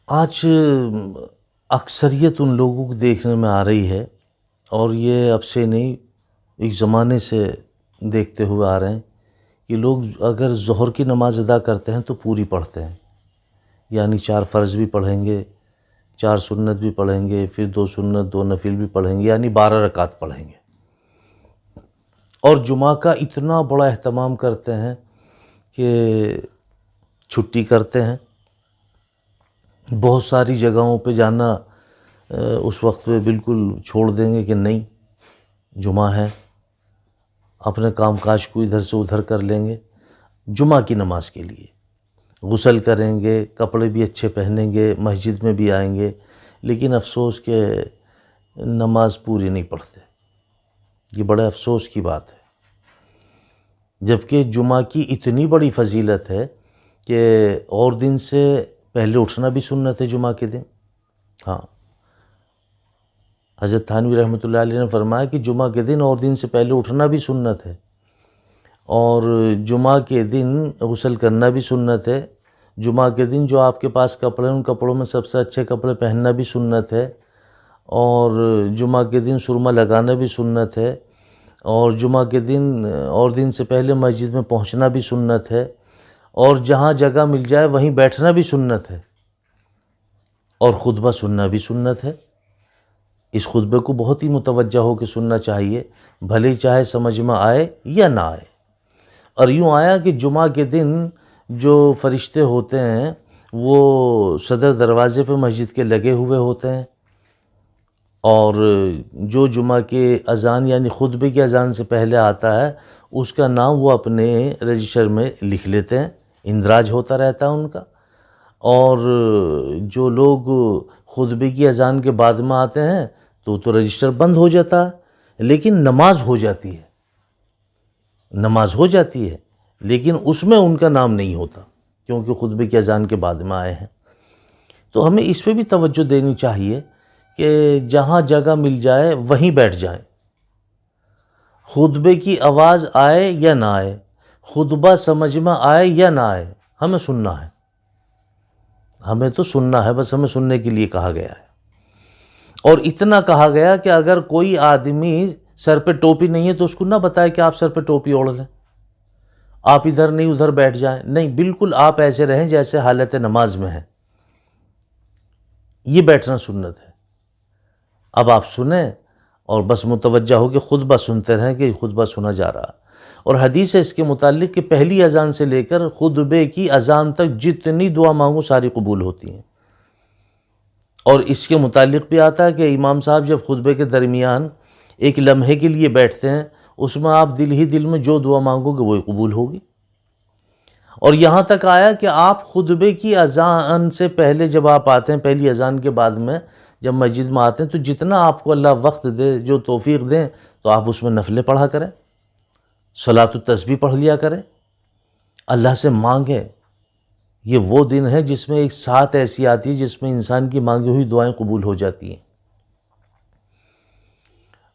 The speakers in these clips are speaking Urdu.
آج اکثریت ان لوگوں کو دیکھنے میں آ رہی ہے، اور یہ اب سے نہیں، ایک زمانے سے دیکھتے ہوئے آ رہے ہیں کہ لوگ اگر ظہر کی نماز ادا کرتے ہیں تو پوری پڑھتے ہیں، یعنی 4 فرض بھی پڑھیں گے، 4 سنت بھی پڑھیں گے، پھر 2 سنت 2 نفل بھی پڑھیں گے، یعنی 12 رکعت پڑھیں گے، اور جمعہ کا اتنا بڑا اہتمام کرتے ہیں کہ چھٹی کرتے ہیں۔ بہت ساری جگہوں پہ جانا اس وقت پہ بالکل چھوڑ دیں گے کہ نہیں، جمعہ ہے، اپنے کام کاج کو ادھر سے ادھر کر لیں گے، جمعہ کی نماز کے لیے غسل کریں گے، کپڑے بھی اچھے پہنیں گے، مسجد میں بھی آئیں گے، لیکن افسوس کہ نماز پوری نہیں پڑھتے۔ یہ بڑے افسوس کی بات ہے، جبکہ جمعہ کی اتنی بڑی فضیلت ہے کہ اور دن سے پہلے اٹھنا بھی سنت ہے جمعہ کے دن۔ ہاں، حضرت تھانوی رحمۃ اللہ علیہ نے فرمایا کہ جمعہ کے دن اور دن سے پہلے اٹھنا بھی سنت ہے، اور جمعہ کے دن غسل کرنا بھی سنت ہے۔ جمعہ کے دن جو آپ کے پاس کپڑے ہیں ان کپڑوں میں سب سے اچھے کپڑے پہننا بھی سنت ہے، اور جمعہ کے دن سرما لگانا بھی سنت ہے، اور جمعہ کے دن اور دن سے پہلے مسجد میں پہنچنا بھی سنت ہے، اور جہاں جگہ مل جائے وہیں بیٹھنا بھی سنت ہے، اور خطبہ سننا بھی سنت ہے۔ اس خطبے کو بہت ہی متوجہ ہو کے سننا چاہیے، بھلے چاہے سمجھ میں آئے یا نہ آئے۔ اور یوں آیا کہ جمعہ کے دن جو فرشتے ہوتے ہیں وہ صدر دروازے پہ مسجد کے لگے ہوئے ہوتے ہیں، اور جو جمعہ کے اذان یعنی خطبے کی اذان سے پہلے آتا ہے اس کا نام وہ اپنے رجسٹر میں لکھ لیتے ہیں، اندراج ہوتا رہتا ہے ان کا۔ اور جو لوگ خطبے کی اذان کے بعد میں آتے ہیں تو رجسٹر بند ہو جاتا ہے، لیکن نماز ہو جاتی ہے، نماز ہو جاتی ہے، لیکن اس میں ان کا نام نہیں ہوتا، کیونکہ خطبے کی اذان کے بعد میں آئے ہیں۔ تو ہمیں اس پہ بھی توجہ دینی چاہیے کہ جہاں جگہ مل جائے وہیں بیٹھ جائیں، خطبے کی آواز آئے یا نہ آئے، خطبہ سمجھ میں آئے یا نہ آئے، ہمیں سننا ہے، ہمیں تو سننا ہے، بس ہمیں سننے کے لیے کہا گیا ہے۔ اور اتنا کہا گیا کہ اگر کوئی آدمی سر پہ ٹوپی نہیں ہے تو اس کو نہ بتائے کہ آپ سر پہ ٹوپی اوڑھ لیں، آپ ادھر نہیں ادھر بیٹھ جائیں، نہیں، بالکل آپ ایسے رہیں جیسے حالت نماز میں ہیں، یہ بیٹھنا سنت ہے۔ اب آپ سنیں اور بس متوجہ ہو کہ خطبہ سنتے رہیں کہ خطبہ سنا جا رہا، اور حدیث ہے اس کے متعلق کہ پہلی اذان سے لے کر خطبے کی اذان تک جتنی دعا مانگو ساری قبول ہوتی ہیں۔ اور اس کے متعلق بھی آتا ہے کہ امام صاحب جب خطبے کے درمیان ایک لمحے کے لیے بیٹھتے ہیں، اس میں آپ دل ہی دل میں جو دعا مانگو گے وہی قبول ہوگی۔ اور یہاں تک آیا کہ آپ خطبے کی اذان سے پہلے جب آپ آتے ہیں، پہلی اذان کے بعد میں جب مسجد میں آتے ہیں، تو جتنا آپ کو اللہ وقت دے، جو توفیق دیں، تو آپ اس میں نفلیں پڑھا کریں، صلاۃ التسبیح پڑھ لیا کریں، اللہ سے مانگیں۔ یہ وہ دن ہے جس میں ایک ساتھ ایسی آتی ہے جس میں انسان کی مانگی ہوئی دعائیں قبول ہو جاتی ہیں۔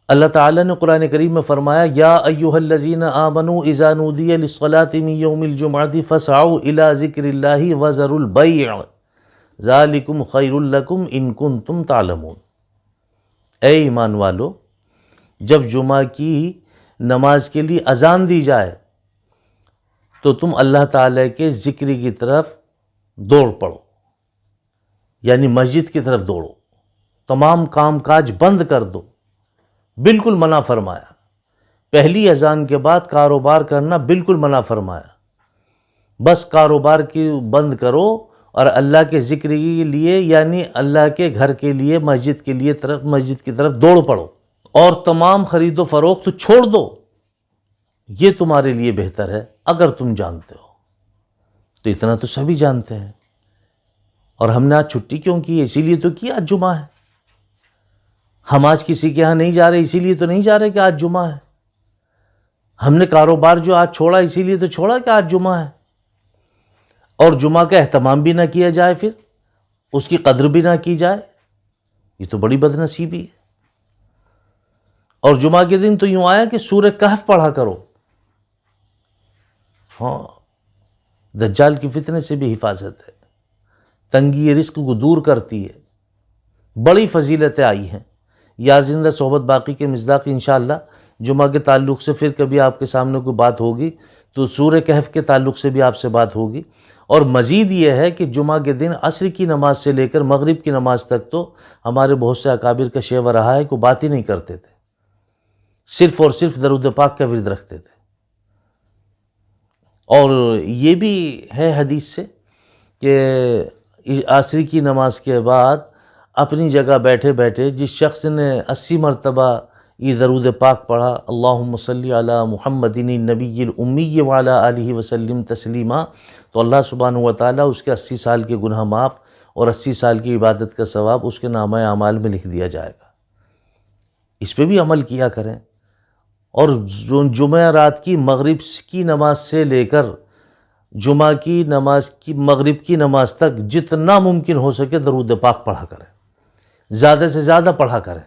اللہ تعالیٰ نے قرآن کریم میں فرمایا، یا ایھا الذین آمنوا اذا نودی للصلاۃ من یوم الجمعۃ فاسعوا الی ذکر اللہ وذروا البیع ذالکم خیر لکم ان کنتم تعلمون۔ اے ایمان والو، جب جمعہ کی نماز کے لیے اذان دی جائے تو تم اللہ تعالیٰ کے ذکر کی طرف دوڑ پڑو، یعنی مسجد کی طرف دوڑو، تمام کام کاج بند کر دو، بالکل منع فرمایا۔ پہلی اذان کے بعد کاروبار کرنا بالکل منع فرمایا، بس کاروبار کی بند کرو اور اللہ کے ذکر کے لیے یعنی اللہ کے گھر کے لیے مسجد کی طرف دوڑ پڑو، اور تمام خرید و فروخت چھوڑ دو، یہ تمہارے لیے بہتر ہے اگر تم جانتے ہو۔ تو اتنا تو سبھی جانتے ہیں، اور ہم نے آج چھٹی کیوں کی ہے؟ اسی لیے تو کیا آج جمعہ ہے۔ ہم آج کسی کے ہاں نہیں جا رہے اسی لیے تو نہیں جا رہے کہ آج جمعہ ہے۔ ہم نے کاروبار جو آج چھوڑا اسی لیے تو چھوڑا کہ آج جمعہ ہے۔ اور جمعہ کا اہتمام بھی نہ کیا جائے، پھر اس کی قدر بھی نہ کی جائے، یہ تو بڑی بد نصیبی ہے۔ اور جمعہ کے دن تو یوں آیا کہ سورہ کہف پڑھا کرو، ہاں، دجال کی فتنے سے بھی حفاظت ہے، تنگی رزق کو دور کرتی ہے، بڑی فضیلتیں آئی ہیں۔ یار زندہ صحبت باقی کے مصداق انشاءاللہ جمعہ کے تعلق سے پھر کبھی آپ کے سامنے کوئی بات ہوگی تو سورہ کہف کے تعلق سے بھی آپ سے بات ہوگی۔ اور مزید یہ ہے کہ جمعہ کے دن عصر کی نماز سے لے کر مغرب کی نماز تک تو ہمارے بہت سے اکابر کا شیوہ رہا ہے کہ بات ہی نہیں کرتے تھے، صرف اور صرف درود پاک کا ورد رکھتے تھے۔ اور یہ بھی ہے حدیث سے کہ عصر کی نماز کے بعد اپنی جگہ بیٹھے بیٹھے جس شخص نے 80 مرتبہ یہ درود پاک پڑھا، اللہم صلی علی محمد النبی الامی وعلی آلہ وسلم تسلیما، تو اللہ سبحانہ وتعالیٰ اس کے 80 سال کے گناہ معاف اور 80 سال کی عبادت کا ثواب اس کے نامہ اعمال میں لکھ دیا جائے گا۔ اس پہ بھی عمل کیا کریں، اور جمعہ رات کی مغرب کی نماز سے لے کر جمعہ کی نماز کی مغرب کی نماز تک جتنا ممکن ہو سکے درود پاک پڑھا کریں، زیادہ سے زیادہ پڑھا کریں،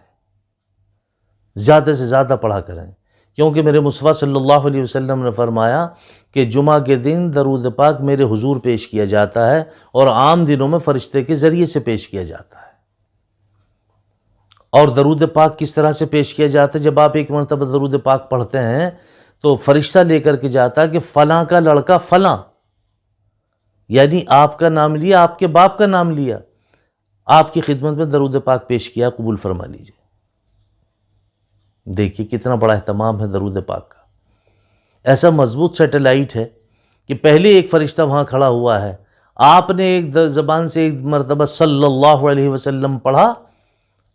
زیادہ سے زیادہ پڑھا کریں، کیونکہ میرے مصطفیٰ صلی اللہ علیہ وسلم نے فرمایا کہ جمعہ کے دن درود پاک میرے حضور پیش کیا جاتا ہے اور عام دنوں میں فرشتے کے ذریعے سے پیش کیا جاتا ہے۔ اور درود پاک کس طرح سے پیش کیا جاتا ہے؟ جب آپ ایک مرتبہ درود پاک پڑھتے ہیں تو فرشتہ لے کر کے جاتا ہے کہ فلاں کا لڑکا فلاں، یعنی آپ کا نام لیا، آپ کے باپ کا نام لیا، آپ کی خدمت میں درود پاک پیش کیا، قبول فرما لیجئے۔ دیکھیے کتنا بڑا اہتمام ہے درود پاک کا۔ ایسا مضبوط سیٹلائٹ ہے کہ پہلے ایک فرشتہ وہاں کھڑا ہوا ہے، آپ نے ایک زبان سے ایک مرتبہ صلی اللہ علیہ وسلم پڑھا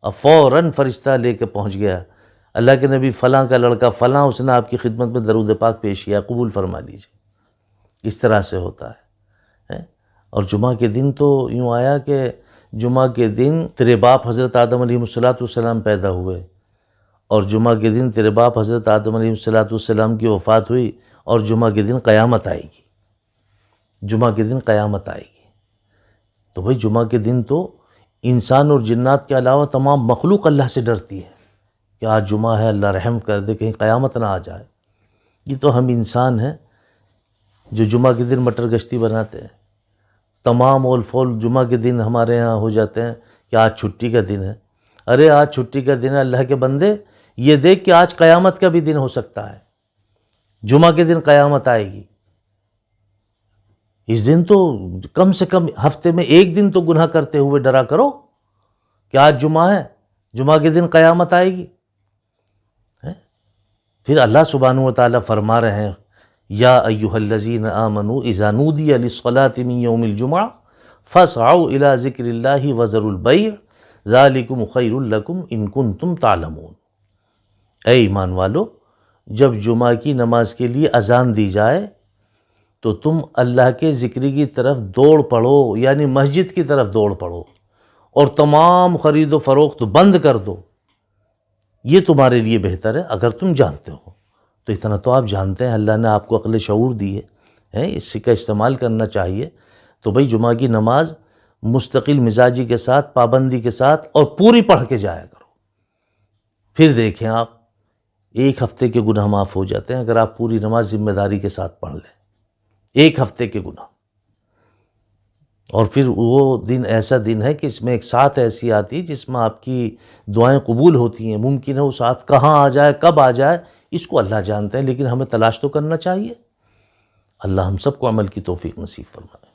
اور فوراً فرشتہ لے کے پہنچ گیا، اللہ کے نبی فلاں کا لڑکا فلاں، اس نے آپ کی خدمت میں درود پاک پیش کیا، قبول فرما لیجئے۔ اس طرح سے ہوتا ہے۔ اور جمعہ کے دن تو یوں آیا کہ جمعہ کے دن تیرے باپ حضرت آدم علیہ السلام پیدا ہوئے، اور جمعہ کے دن تیرے باپ حضرت آدم علیہ السلام کی وفات ہوئی، اور جمعہ کے دن قیامت آئے گی، جمعہ کے دن قیامت آئے گی۔ تو بھئی جمعہ کے دن تو انسان اور جنات کے علاوہ تمام مخلوق اللہ سے ڈرتی ہے کہ آج جمعہ ہے، اللہ رحم کر دے، کہیں قیامت نہ آ جائے۔ یہ تو ہم انسان ہیں جو جمعہ کے دن مٹر گشتی بناتے ہیں، تمام اول فول جمعہ کے دن ہمارے ہاں ہو جاتے ہیں کہ آج چھٹی کا دن ہے۔ ارے آج چھٹی کا دن ہے، اللہ کے بندے یہ دیکھ کہ آج قیامت کا بھی دن ہو سکتا ہے، جمعہ کے دن قیامت آئے گی۔ اس دن تو کم سے کم ہفتے میں ایک دن تو گناہ کرتے ہوئے ڈرا کرو کہ آج جمعہ ہے، جمعہ کے دن قیامت آئے گی۔ پھر اللہ سبحانہ وتعالیٰ فرما رہے ہیں یا ایھا الذین آمنوا اذا نودی للصلاۃ من یوم الجمعہ فاسعوا الی ذکر اللہ وذروا البیع ذالکم خیر لکم ان کنتم تعلمون۔ اے ایمان والو، جب جمعہ کی نماز کے لیے اذان دی جائے تو تم اللہ کے ذکر کی طرف دوڑ پڑو، یعنی مسجد کی طرف دوڑ پڑو، اور تمام خرید و فروخت بند کر دو، یہ تمہارے لیے بہتر ہے اگر تم جانتے ہو۔ تو اتنا تو آپ جانتے ہیں، اللہ نے آپ کو عقل شعور دی ہے، اس کا استعمال کرنا چاہیے۔ تو بھئی جمعہ کی نماز مستقل مزاجی کے ساتھ، پابندی کے ساتھ اور پوری پڑھ کے جایا کرو، پھر دیکھیں آپ ایک ہفتے کے گناہ معاف ہو جاتے ہیں اگر آپ پوری نماز ذمہ داری کے ساتھ پڑھ لیں، ایک ہفتے کے گناہ۔ اور پھر وہ دن ایسا دن ہے کہ اس میں ایک ساتھ ایسی آتی ہے جس میں آپ کی دعائیں قبول ہوتی ہیں۔ ممکن ہے وہ ساتھ کہاں آ جائے، کب آ جائے، اس کو اللہ جانتے ہیں، لیکن ہمیں تلاش تو کرنا چاہیے۔ اللہ ہم سب کو عمل کی توفیق نصیب فرمائے۔